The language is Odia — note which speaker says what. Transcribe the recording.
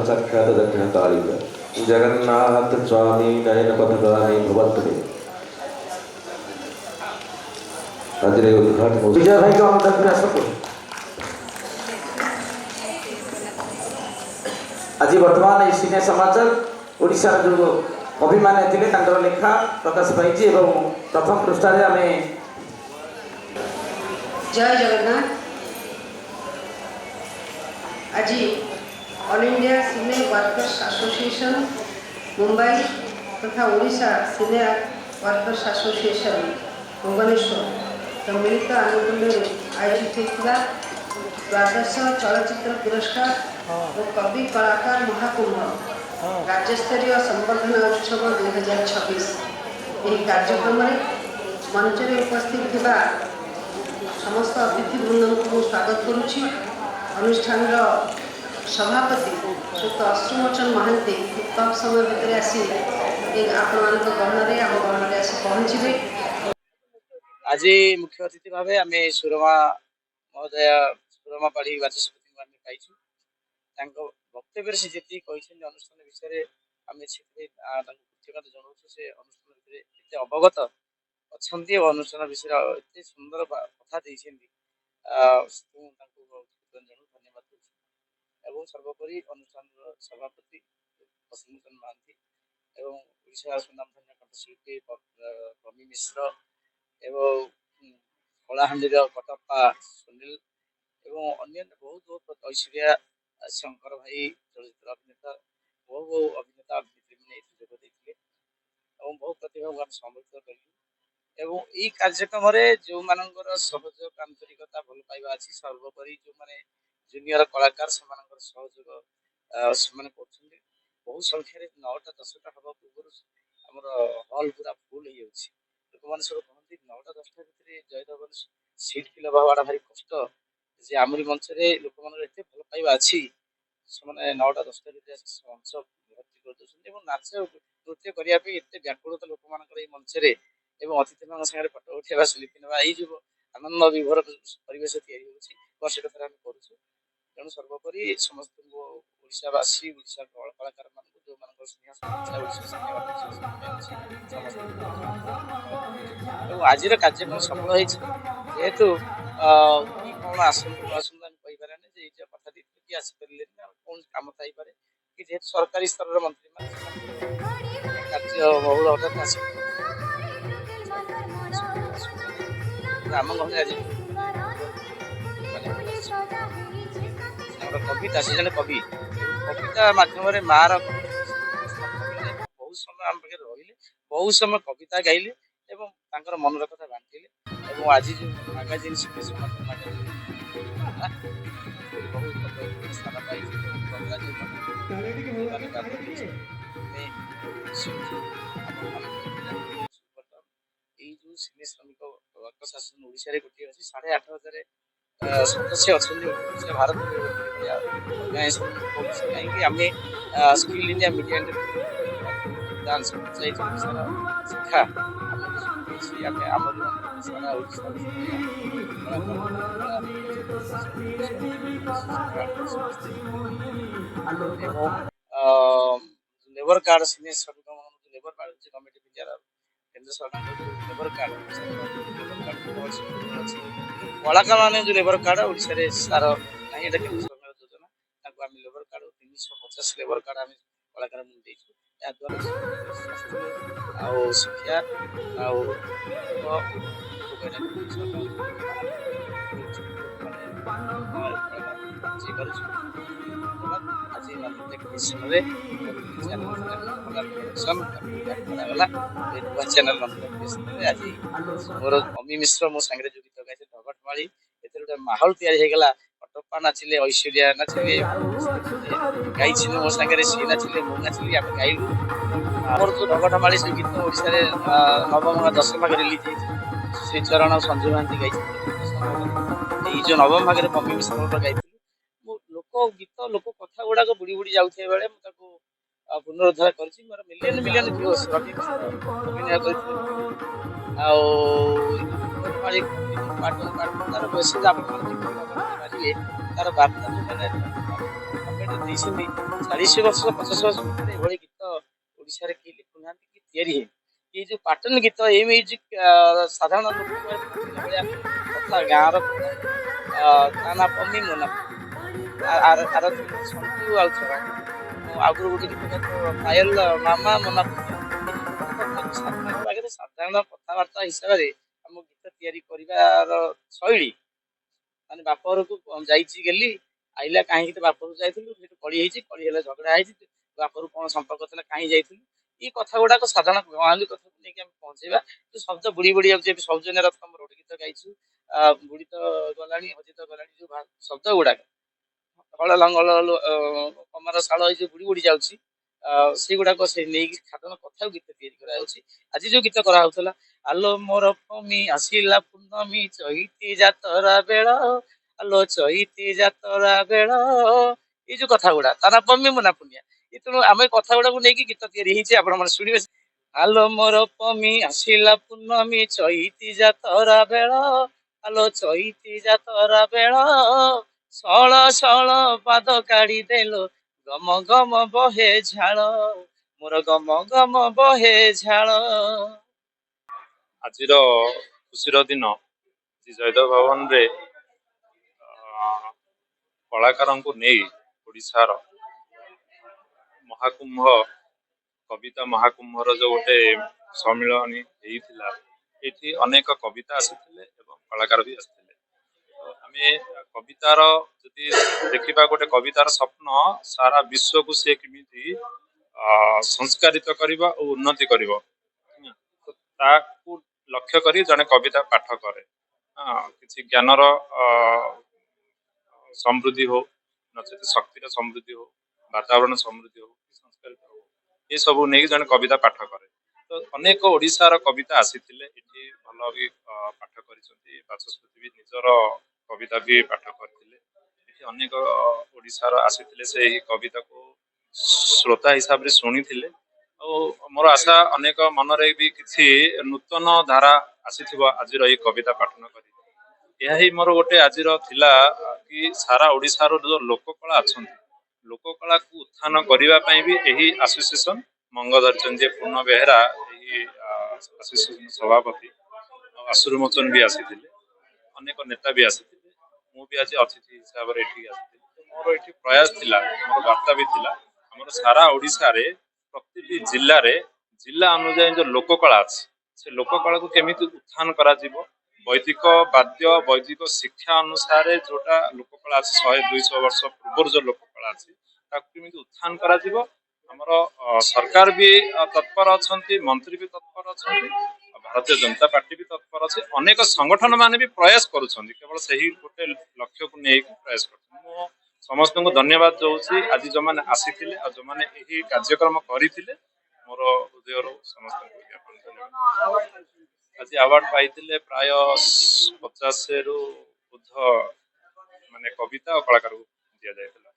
Speaker 1: साक्षात् दक्षिणकालिक जगन्नाथ स्वामी नयन पथगामी भवत्रे आज उद्घाटन विजय भाई को आमंत्रण করে আসো आज वर्तमान এই সিনে সমাচার ওড়িশার जो कवि माने थिले तांकर लेखा प्रकाश पाइछि एवं प्रथम पृष्ठारे आमे
Speaker 2: जय जगन्नाथ। आज ऑल इंडिया सिने वर्कर्स एसोसिएशन मुंबई तथा ओडिशा सिने वर्कर्स एसोसिएशन भुवनेश्वर सम्मिलित आनुकूल्य आयोजित होता द्वादश चलचित्र पुरस्कार और कवि कलाकार महाकुंभ राज्यस्तरीय संबर्धना उत्सव 2026 यह कार्यक्रम में मंच में उपस्थित थिबा समस्त अतिथिवृंद को स्वागत करुच्ची। अनुष्ठान सभापति श्रीयुक्त अश्रुमोचन महांती कम समय भितर आसी आपण गहन आम गहन आसी पहुँचे।
Speaker 3: आज मुख्य अतिथि भाव आम सुरमा महोदय सुरमा पाढ़ी बाचस्पति पाई वक्तव्य से जी अनुष्ठान विषय आम कृतज्ञता जनाऊँ से अनुष्ठान भितर अवगत अच्छा अनुष्ठान विषय एत सुंदर कथा धन्यवाद एवं सर्वोपरि अनुष्ठान सभापति अश्रुमोचन महांती एवं ओडिशा सुनामधन्य कंठशिल्पी कवि मिश्र एवं कलाहांडी कटप्पा सुनील एवं अन्य बहुत बहुत ऐश्वर्या शंकर भाई चलचित्र अभिनेता बहु अभिनेता अभिनेत्री जोग देते बहुत प्रतिभा को संबोधित कर यही कार्यक्रम जो मानकर सहयोग आंतरिकता भल पाइबा अच्छी सर्वोपरि जो मैंने जूनियर कलाकार से सहयोग से बहुत संख्यार 9टा 10टा हवा पूर्व आमर हल पूरा फुल हो लोक मैंने सब कहते 9टा 10टा भितर जयदेव सीट फिल हवा भारी कष्ट जे आमरी मंच लोक मान एत भल पाइबा अच्छी से 9टा 10टा भितर मंच भर्ती कर नाच नृत्य करने एत व्याकुलता लोक मान मंच एवं अतिथि मान सागर फटो उठा सेल्फी ना जो आनंद विभोर परिवेश वर्ष कथा करूँ तेणु सर्वोपरि समस्त ओडावासी ओडा कलाकार मान जो मान आज कार्यक्रम सफल होतु कौन आसतु आसतु कहीपर कथा कि आसपारे कौन कम थी कि जेहतु सरकारी स्तर मंत्री कार्य बहुल हठात आस आम घर आज कविता से जन कवि कविता मध्यम मार बहुत समय आम पाखे रही बहुत समय कविता गाइले एवं मनर कथा बांटिले और आज जो मैगाजिन स्थान पाई जो सिने श्रमिक वर्कर्स एसोसिएशन ओडिशा रे गोटे अछि 8,500 सदस्य अच्छा भारत ऑर्गेनाइजेशन कहीं आम स्किल इंडिया मीडिया डांस शिक्षा आम सारा लेबर कार्ड सिने श्रमिक लेबर कार्ड गवर्नमेंट इंडिया केंद्र सरकार लेबर कार्ड कलाकार मैंने जो लेबर कार्ड ओडिशा सार ना केंद्र सरकार योजना आम लेबर कार्ड 350 लेबर कार्ड आम कलाकार द्वारा शिक्षा चैनल आज मोर अमी मिश्र मो सांगे जो गीत गाई ढगटमाड़ी गोटे माहौल तैयारी कटप्पा नाचिले ऐश्वर्या नाचिले गाई मो सांगे सी नाचिले मु नाचिली आम गाइलु मोर जो ढगटमाड़ी से गीत ओडिशा नवम 10 भाग रिलीज श्री चरण संजय महांती गाई जो नवम भाग मम्मी मिश्र गाई लोक गीत लोक कथा गुड़ाक बुड़ी बुड़ी जाऊे बेले पुनरुद्धार कर मिलियन मिलियन व्यूज अभिनय कर तार मेसेज आप तार बार्ता जो मैंने ଆୱାର୍ଡ ଦେଇଛନ୍ତି 40 ବର୍ଷ 50 ବର୍ଷ ଭିତରେ ଏଭଳି ଗୀତ ଓଡ଼ିଶାରେ କେହି ଲେଖୁନାହାନ୍ତି କି ତିଆରି ହେଇନି। ଏଇ ଯୋଉ ପାଟନ ଗୀତ ଏଇ ମ୍ୟୁଜିକ ସାଧାରଣ ଲୋକଙ୍କ ପହଞ୍ଚିଲା ଭଳିଆ କଥା ଗାଁର କଥା ତା ନା ପମି ମୋ ନା ପୁନି ଆର ଥିଲା ସନ୍ତୁ ଆଉ ଚରଣ ଆଗରୁ ଗୋଟେ ଗୀତ ଗାଇଥିବ ପାୟଲ ମାମା ମୋନା ପୁନିଆ ଏଇ ଯୋଉ କଥାକୁ ସାଧାରଣ ଆଗରେ ସାଧାରଣ କଥାବାର୍ତ୍ତା ହିସାବରେ ଆମ ଗୀତ ତିଆରି କରିବାର ଶୈଳୀ ମାନେ ବାପ ଘରକୁ ଯାଇଛି ଗେଲି ଆଇଲା କାହିଁକି ତ ବାପ ଘରକୁ ଯାଇଥିଲୁ ସେଠୁ କଳି ହେଇଛି କଳି ହେଲେ ଝଗଡା ହେଇଛି ବାପ ଘରକୁ କଣ ସମ୍ପର୍କ ଥିଲା କାହିଁ ଯାଇଥିଲୁ ଏଇ କଥା ଗୁଡାକ ସାଧାରଣ ଗାଁଉଲି କଥାକୁ ନେଇକି ଆମେ ପହଞ୍ଚେଇବା ଶବ୍ଦ ବୁଡି ବୁଡି ଯାଉଛି ଏବେ ସୌଜନ୍ୟ ରଥ ଆମର ଗୋଟେ ଗୀତ ଗାଇଛୁ ବୁଢୀ ତ ଗଲାଣି ହଜି ତ ଗଲାଣି ଯୋଉ ଶବ୍ଦ ଗୁଡାକ ହଳ ଲଙ୍ଗଳ କମାର ଶାଳ ଏଇ ଯୋଉ ବୁଡି ବୁଡି ଯାଉଛି ସେଇଗୁଡାକ ସେ ନେଇକି ସାଧାରଣ କଥାକୁ ଗୀତ ତିଆରି କରାଯାଉଛି ଆଜି ଯୋଉ ଗୀତ କରାହଉଥିଲା ଆଲୋ ମୋର ପମି ଆସିଲା ପୂର୍ଣ୍ଣମୀ ଚଇତି ଯାତରା ବେଳ ଆଲୋ ଚଇତି ଯାତରା ବେଳ ଏଇ ଯୋଉ କଥା ଗୁଡା ତା ନା ପମି ମୋ ନା ପୁନିଆ ଏ ତେଣୁ ଆମେ କଥା ଗୁଡାକୁ ନେଇକି ଗୀତ ତିଆରି ହେଇଛି ଆପଣ ମାନେ ଶୁଣିବେ ଆଲୋ ମୋର ପମି ଆସିଲା ପୂର୍ଣ୍ଣମୀ ଚଇତି ଯାତରା ବେଳ ଆଲୋ ଚଇତି ଯାତରା ବେଳ ସଳ ସଳ ପାଦ କାଢି ଦେଲ ଗମ ଗମ ବହେ ଝାଳ ମୋର ଗମ ଗମ ବହେ ଝାଳ।
Speaker 4: ଆଜିର ଖୁସିର ଦିନ ଜୟଦେବ ଭବନରେ କଳାକାରଙ୍କୁ ନେଇ ଓଡ଼ିଶାର ମହାକୁମ୍ଭ କବିତା ମହାକୁମ୍ଭର ଯୋଉ ଗୋଟେ ସମ୍ମିଳନୀ ହେଇଥିଲା ଏଠି ଅନେକ କବିତା ଆସିଥିଲେ ଏବଂ କଳାକାର ବି ଆସିଥିଲେ। ଆମେ କବିତାର ଯଦି ଦେଖିବା ଗୋଟେ କବିତାର ସ୍ୱପ୍ନ ସାରା ବିଶ୍ୱକୁ ସେ କେମିତି ସଂସ୍କାରିତ କରିବ ଓ ଉନ୍ନତି କରିବ ତାକୁ ଲକ୍ଷ୍ୟ କରି ଜଣେ କବିତା ପାଠ କରେ କିଛି ଜ୍ଞାନର ସମୃଦ୍ଧି ହଉ ନଚେତ ଶକ୍ତିର ସମୃଦ୍ଧି ହଉ ବାତାବରଣ ସମୃଦ୍ଧି ହଉ ସଂସ୍କାରିତ ହଉ ଏସବୁ ନେଇକି ଜଣେ କବିତା ପାଠ କରେ ତ ଅନେକ ଓଡ଼ିଶାର କବିତା ଆସିଥିଲେ ଏଠି ଭଲ ବି ପାଠ କରିଛନ୍ତି ବାଚସ୍ପତି ବି ନିଜର କବିତା ବି ପାଠ କରିଥିଲେ ଏଠି ଅନେକ ଓଡ଼ିଶାର ଆସିଥିଲେ ସେ ଏହି କବିତାକୁ ଶ୍ରୋତା ହିସାବରେ ଶୁଣିଥିଲେ ଆଉ ମୋର ଆଶା ଅନେକ ମନରେ ବି କିଛି ନୂତନ ଧାରା ଆସିଥିବ ଆଜିର ଏଇ କବିତା ପାଠନ କରି ଏହା ହିଁ ମୋର ଗୋଟେ ଆଜିର ଥିଲା କି ସାରା ଓଡ଼ିଶାର ଯୋଉ ଲୋକକଳା ଅଛନ୍ତି ଲୋକକଳାକୁ ଉତ୍ଥାନ କରିବା ପାଇଁ ବି ଏହି ଆସୋସିଏସନ ମଙ୍ଗ ଧରିଛନ୍ତି ଯେ ପୂର୍ଣ୍ଣ ବେହେରା ଏହି ଆସୋସିଏସନ ସଭାପତି ଆଉ ଆଶୁରମୋଚନ ବି ଆସିଥିଲେ ଅନେକ ନେତା ବି ଆସିଥିଲେ ମୁଁ ବି ଆଜି ଅତିଥି ହିସାବରେ ଏଠିକି ଆସିଥିଲି ମୋର ଏଠି ପ୍ରୟାସ ଥିଲା ମୋର ବାର୍ତ୍ତା ବି ଥିଲା ଆମର ସାରା ଓଡ଼ିଶାରେ ପ୍ରତିଟି ଜିଲ୍ଲାରେ ଜିଲ୍ଲା ଅନୁଯାୟୀ ଯୋଉ ଲୋକକଳା ଅଛି ସେ ଲୋକକଳାକୁ କେମିତି ଉତ୍ଥାନ କରାଯିବ ବୈଦିକ ବାଦ୍ୟ ବୈଦିକ ଶିକ୍ଷା ଅନୁସାରେ ଯୋଉଟା ଲୋକକଳା ଅଛି 100-200 ବର୍ଷ ପୂର୍ବରୁ ଯୋଉ ଲୋକକଳା ଅଛି ତାକୁ କେମିତି ଉତ୍ଥାନ କରାଯିବ ଆମର ସରକାର ବି ତତ୍ପର ଅଛନ୍ତି ମନ୍ତ୍ରୀ ବି ତତ୍ପର ଅଛନ୍ତି ଭାରତୀୟ ଜନତା ପାର୍ଟି ବି ତତ୍ପର ଅଛି ଅନେକ ସଂଗଠନ ମାନେ ବି ପ୍ରୟାସ କରୁଛନ୍ତି କେବଳ ସେହି ଗୋଟେ ଲକ୍ଷ୍ୟକୁ ନେଇକି ପ୍ରୟାସ କରୁଛନ୍ତି ମୁଁ ସମସ୍ତଙ୍କୁ ଧନ୍ୟବାଦ ଦଉଛି ଆଜି ଯୋଉମାନେ ଆସିଥିଲେ ଆଉ ଯୋଉମାନେ ଏହି କାର୍ଯ୍ୟକ୍ରମ କରିଥିଲେ ମୋର ହୃଦୟରୁ ସମସ୍ତଙ୍କୁ ଜ୍ଞାପନ ଧନ୍ୟବାଦ। ଆଜି ଆୱାର୍ଡ ପାଇଥିଲେ ପ୍ରାୟ 50ରୁ ଉର୍ଦ୍ଧ୍ୱ ମାନେ କବିତା ଓ କଳାକାରଙ୍କୁ ଦିଆଯାଇଥିଲା।